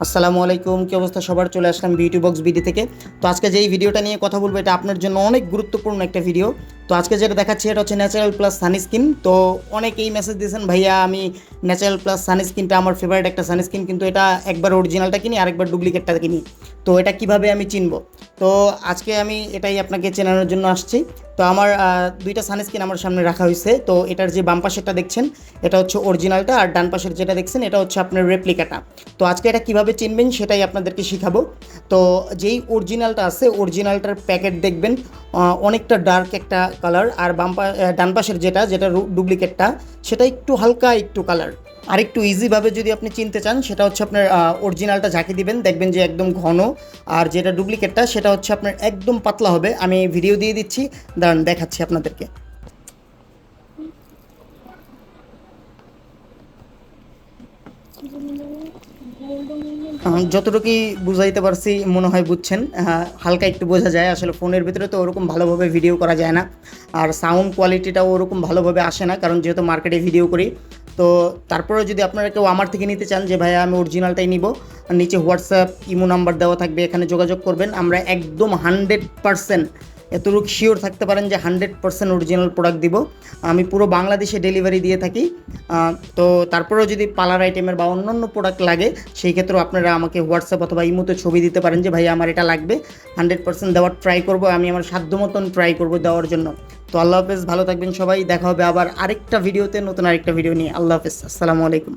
আসসালামু আলাইকুম, কি অবস্থা সবার? চলে আসলাম বিউটি বক্স বিডি থেকে। তো আজকে যেই ভিডিওটা নিয়ে কথা বলবো এটা আপনার জন্য অনেক গুরুত্বপূর্ণ একটা ভিডিও। তো আজকে যেটা দেখাচ্ছি এটা হচ্ছে ন্যাচারাল প্লাস সানস্ক্রিন। তো অনেকেই মেসেজ দিয়েছেন, ভাইয়া আমি ন্যাচারাল প্লাস সানস্ক্রিনটা আমার ফেভারিট একটা সানস্ক্রিন, কিন্তু এটা একবার অরিজিনালটা কিনি আরেকবার ডুপ্লিকেটটা কিনি, তো এটা কিভাবে আমি চিনবো? তো আজকে আমি এটাই আপনাকে চেনানোর জন্য আসছি। তো আমার দুইটা সানস্ক্রিন আমার সামনে রাখা হয়েছে। তো এটার যে বাম পাশেরটা দেখছেন এটা হচ্ছে অরিজিনালটা, আর ডান পাশের যেটা দেখছেন এটা হচ্ছে আপনার রেপ্লিকাটা। তো আজকে এটা কিভাবে চিনবেন সেটাই আপনাদেরকে শিখাবো। তো যেই অরিজিনালটা আছে অরিজিনালটার প্যাকেট দেখবেন অনেকটা ডার্ক একটা কালার, আর ডান পাশের যেটা যেটা ডুপ্লিকেটটা সেটা একটু হালকা একটু কালার। আর একটু ইজিভাবে যদি আপনি চিনতে চান সেটা হচ্ছে আপনার অরিজিনালটা ঝাঁকি দিবেন, দেখবেন যে একদম ঘন, আর যেটা ডুপ্লিকেটটা সেটা হচ্ছে আপনার একদম পাতলা হবে। আমি ভিডিও দিয়ে দিচ্ছি, দাঁড়ান দেখাচ্ছি আপনাদেরকে। যতটুকুই বুঝাইতে পারছি মনে হয় বুঝছেন। হালকা একটু বোঝা যায়, আসলে ফোনের ভিতরে তো ওরকম ভালোভাবে ভিডিও করা যায় না, আর সাউন্ড কোয়ালিটিটাও ওরকম ভালোভাবে আসে না, কারণ যেহেতু মার্কেটে ভিডিও করি। তো তারপরে যদি আপনারা কেউ আমার থেকে নিতে চান যে ভাইয়া আমি অরিজিনালটাই নিব, নিচে হোয়াটসঅ্যাপ ইমো নাম্বার দেওয়া থাকবে, এখানে যোগাযোগ করবেন। আমরা একদম 100% এতটুকু শিওর থাকতে পারেন যে 100% অরিজিনাল প্রোডাক্ট দিব। আমি পুরো বাংলাদেশে ডেলিভারি দিয়ে থাকি। তো তারপরেও যদি পার্লার আইটেমের বা অন্যান্য প্রোডাক্ট লাগে সেই ক্ষেত্রেও আপনারা আমাকে হোয়াটসঅ্যাপ অথবা ইমোতে ছবি দিতে পারেন যে ভাই আমার এটা লাগবে। 100% দেওয়ার ট্রাই করব, আমি আমার সাধ্য মতন ট্রাই করব দেওয়ার জন্য। তো আল্লাহ হাফেজ, ভালো থাকবেন সবাই, দেখা হবে আবার আরেকটা ভিডিওতে, নতুন আরেকটা ভিডিও নিয়ে। আল্লাহ হাফেজ, আসসালামু আলাইকুম।